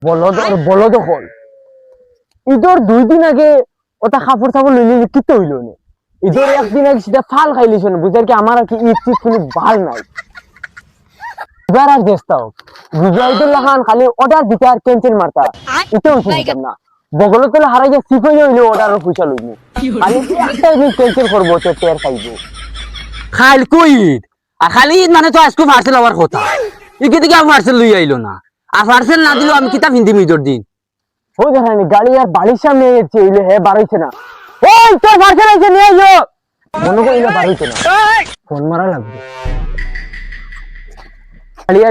বলো তখন ঈদের 2 দিন আগে ওটা কাপড় চাপড় লইলে কিতে হইল না ঈদের 1 দিন আগে সেটা ফাল খাইলিস না বুঝার কি আমার আর কি ঈদ ঠিক কোনো ভাল নাই এবার আর দেশটাও বুঝাইতে লাগান খালি অর্ডার দিতে আর ক্যান্সেল মারতা এটাও শুনতাম না বগল তলে হারাই যে ঠিক হয়ে হইলো অর্ডারও পয়সা লইনি খালি একটা দিন ক্যান্সেল করবো তো টের খাইবো খাইল কই ঈদ আর খালি ঈদ মানে তো আজকে পার্সেল হওয়ার কথা ইকে দিকে পার্সেল লই আইলো না আর পার্সেল না দিলেও আমি কিতাব হিন্দি ঈদের দিন ও দেখানি গাড়ি আর বাড়ির সামনে এসেছে এলে হে বাড়াইছে না ওই তোর পার্সেল আছে নিয়ে আইও মনে করিলে বাড়াইছে না ফোন মারা লাগবে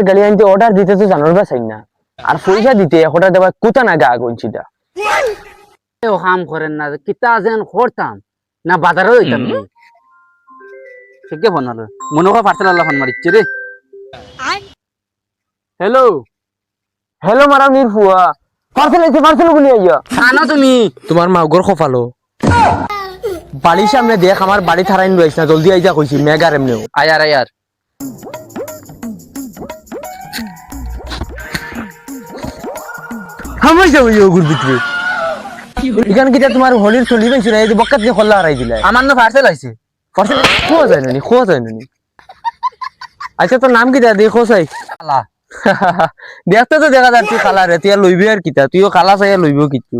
গাড়ি আনতে অর্ডার দিতে তো জানোর বা চাই না আর পয়সা দিতে একটা দেবা কোথা না গা গঞ্চিটা ও কাম করেন না কিতা যেন করতাম না বাজারও হইতাম ঠিকই ফোন হলো মনে হয় পার্সেল আল্লাহ ফোন মারিচ্ছে রে হ্যালো হ্যালো মারা মিরফুয়া পার্সেল আছে পার্সেল বলি আইয়া খানো তুমি তোমার মাগর খফালো বাড়ির সামনে দেখ আমার বাড়ি থারাইন রইছ না জলদি আইজা কইছি মেগার এমনেও আয়ার আয়ার হামাই যাও ইও গুর ভিতরে এখান কিটা তোমার হোলির চলি পাইছ না এই যে বক্কাত দিয়ে খোলা হারাই দিলা আমার না পার্সেল আইছে পার্সেল খোয়া যায় না আচ্ছা তোর নাম কিটা দেখো চাই খালা দেখতে তো দেখা যাচ্ছে খালা রে তুই আর লইবি আর কিটা তুইও খালা চাই আর লইবো কিছু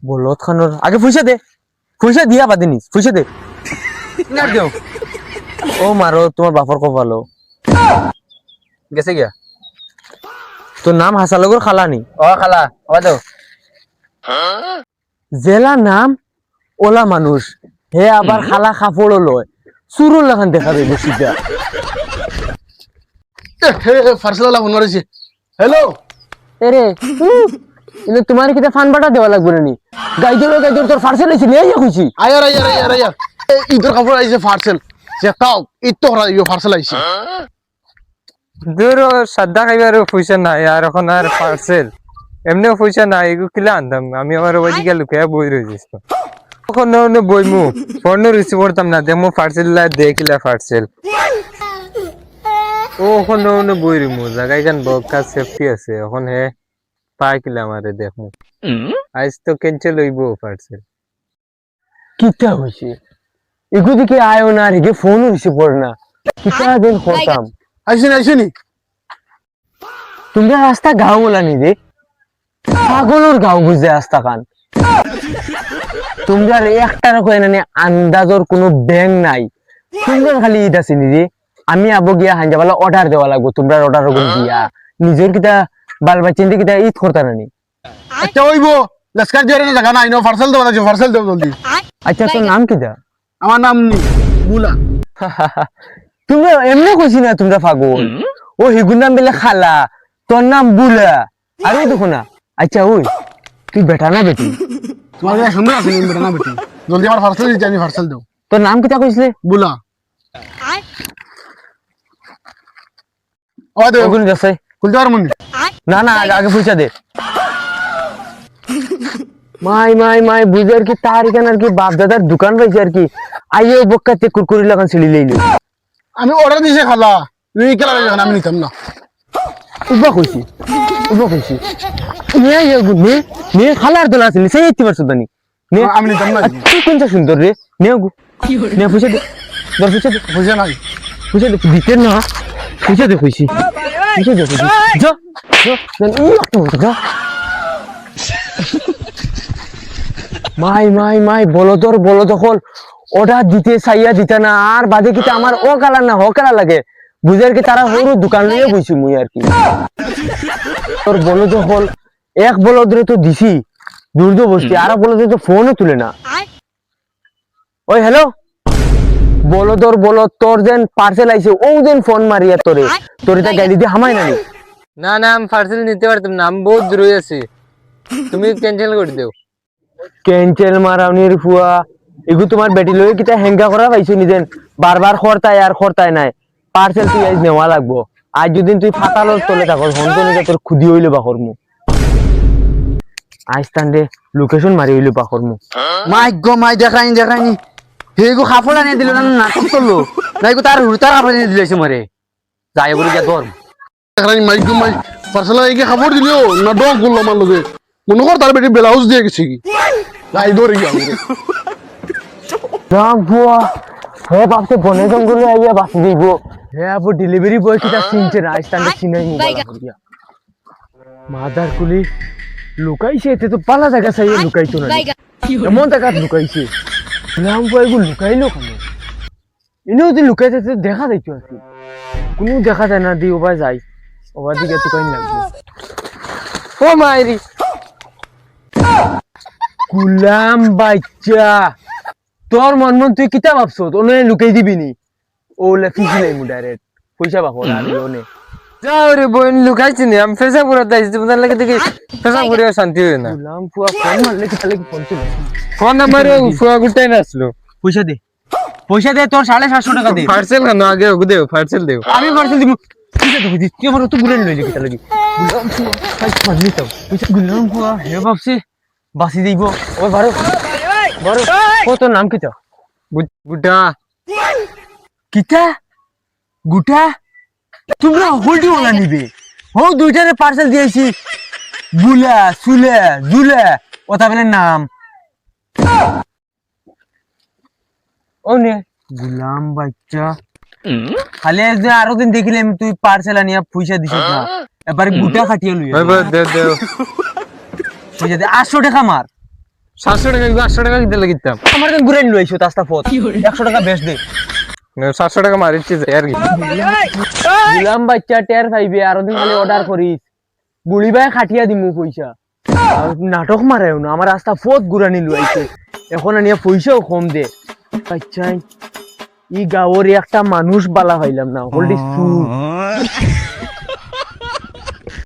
বলত খানোর আগে পয়সা দিয়া বাদে নিস পয়সা দে না দেও ও মারো তোমার বাপর কপালো গেছে গিয়া তোর নাম হাসালগর খালা নি ও খালা ও দাও জেলা নাম ওলা মানুষ হে আবার খালা কাপড়ও লয় চুরুর লাগান দেখা যাইব সিধা পার্সেল ফোন মারিছে হ্যালো এরে কিন্তু তোমার কিটা ফান বাটা দেওয়া লাগবে নি গাইজোর তোর পার্সেল আইছে নিয়ে আইয়া কইছি আয়ার ঈদের কাপড় আইছে পার্সেল যেটাও ঈদ তো হরা পার্সেল আইছে দূর সাদা খাইবার পয়সা নাই আর এখন আর পার্সেল এমনিও পয়সা নাই এগুলো কিলা আনতাম আমি আমার ওইদিকে লুকিয়ে বই রয়েছিস তখন বইমু ফোন রিসিভ করতাম না দেখমু পার্সেল দেখিলা পার্সেল ও ওখানে বই রিমু জায়গায় গান বকা সেফটি আছে এখন হে পাই কিলা আমারে দেখমু আজ তো ক্যান্সেল হইব পার্সেল কিটা হইছে এগু দিকে আয়ো না রে ফোন রিসিভ করে না কিটা দিন করতাম আইসেনি তোমরা রাস্তা গাঁও বলা নি রে পাগলর গাঁও বুঝে রাস্তা কান তোমরা একটার কয় না আন্দাজর কোনো ব্যাং নাই তোমরা খালি ঈদ আছে নি রে আমি আবো গিয়া হাঞ্জাবালা অর্ডার দেওয়া লাগবো তোমরা অর্ডার দিয়া নিজের কিটা বাল বাচ্চিন্দি কিটা ঈদ করতা না নি আচ্ছা হইব লস্কর জোরে না জায়গা নাই নো পার্সেল দাও পার্সেল দাও জলদি আচ্ছা তোর নাম কিটা আমার নাম বুলা তোমরা এমনি কইছি না তোমরা পাগল ও হিগুর নাম বেলে খালা তোর নাম বুলা আরে দেখো না আচ্ছা ওই তুই বেটা না বেটি তোমার কাছে সুন্দর আছে বেটা না বেটি জলদি আমার পার্সেল দিতে আমি পার্সেল দাও তোর নাম কিটা কইছিলে বুলা ও দে ওগুন যাচ্ছে খুলতে পারমু না না আগে পয়সা দে মাই বুঝার কি তার এখানে আর কি বাপ দাদার দোকান পাইছে আর কি আইও বক্কাতে কুরকুরি লাগান ছিলি লইলো আমি অর্ডার দিছে খালা তুই কেলা যখন আমি নিতাম না উবা কইছি নিয়ে আইও গুনি নিয়ে খালার দোলা আছে সেই ইতি পারছ দানি নে আমি নিতাম না তুই কোনটা সুন্দর রে নে গু নে পয়সা দে দর বুঝে নাই পয়সা দে দিতে না পয়সা দে কইছি যা যা মাই বলদ হল অর্ডার দিতে চাইয়া দিতে না আর বাদে কিটা আমার ও কালার না হ কালার লাগে বুঝার কি তারা সরু দোকান লইয়া বইছি মুই আর কি তোর বলদ হল এক বলদ রে তো দিছি দুর্দ বসতি আর বলদ তো ফোনও তুলে না ওই হ্যালো বলদ তোর যেন পার্সেল আইছে ও যেন ফোন মারিয়া তোর এটা গাড়ি দিয়ে হামাই নানি না আমি পার্সেল নিতে পারতাম না আমি বহুত দূরে আছি তুমি ক্যান্সেল করে দিও ক্যান্সেল মারাউনির ফুয়া এগু তোমার বেটি লই কিটা হেঙ্গা করা পাইছো নিজেন বারবার খরতায় নাই পার্সেল তুই আজ নেওয়া লাগবো আজ যদি তুই ফাটালোর তলে থাকো হন্দ নিকে তোর খুদি হইলো বাকর মু আজ তান্ডে লোকেশন মারি হইলো বাকর মু মাই দেখাইনি হেগো কাপড় আনিয়ে দিল না নাটক করলো না তার কাপড় আনিয়ে দিলেছে মরে যাই বলে গিয়া ধর এখানে মাইক মাই পার্সেল আইকে খবর দিলিও না ডগ গুলো আমার লগে মনে কর তার বেটি ব্লাউজ দিয়ে গেছে কি লাই ধরে গিয়া রাম বুয়া হে বাপতে বনে জঙ্গলে আইয়া বাঁচি দিব হে আবু ডেলিভারি বয় কিটা চিনছে না স্ট্যান্ডে চিনাই মোবাইল করিয়া মাদার কুলি লুকাইছে এতে তো পালা জায়গা চাই লুকাইতো না এমন জায়গা লুকাইছে রাম বুয়া এগুলো লুকাইলো কেন এনেও যদি লুকাইছে তো দেখা যাইতো আর কি কোনো দেখা যায় না দি ওবা যায় ওবার দিকে তো কইন লাগবে ও মাইরি গুলাম বাচ্চা তোর মন মন তুই কিতা ভাবছ ওনে লুকাই দিবি নি ওলে ফিজি নাই মু ডাইরেক্ট পয়সা পাবো না আমি ওনে যাও রে বোন লুকাইছি নি আমি ফেসা পুরা দাইছি তোমাদের লাগে দেখি ফেসা পুরা শান্তি হয় না গুলাম পুয়া ফোন মারলে কি তাহলে কি ফোন ছিল ফোন নাম্বারে ফুয়া গুটাই না আসলো পয়সা দে তোর 750 টাকা দে পার্সেল কেন আগে ওকে দেও পার্সেল দেও আমি পার্সেল দিব ঠিক আছে তুই তুই আমার তো বুলেন লইলি কি তাহলে কি গুলাম পুয়া কাজ মারলি তো পয়সা গুলাম পুয়া হে ভাবছি বাসি দিব ও বারো বারো কত নাম কি তো গুটা কিতা গুটা তোমরা হোল্ডি ওলা নিবে হো দুইটারে পার্সেল দিয়েছি বুলা সুলে জুলে ওটা বলে নাম ওনে গুলাম বাচ্চা খালি যে আরো দিন দেখিলাম তুই পার্সেল আনিয়া পয়সা দিছিস না এবারে গুটা খাটিয়ে লই ভাই ভাই দে দেও পয়সা দে 800 টাকা মার 700 টাকা 800 টাকা দিতে লাগিতাম আমার কাছে ঘুরে লইছো তাস্তা পথ 100 টাকা বেশ দে 700 টাকা মারিছি আর কি গুলাম বাচ্চা টের পাইবে আরো দিন খালি অর্ডার করিস গুলি ভাই খাটিয়া দিমু পয়সা আর নাটক মারায়ও না আমার রাস্তা পথ ঘুরানি লইছে এখন আনিয়া পয়সাও কম দে বাচ্চাই ই গাওর একটা মানুষ বালা হইলাম না হোল্ডি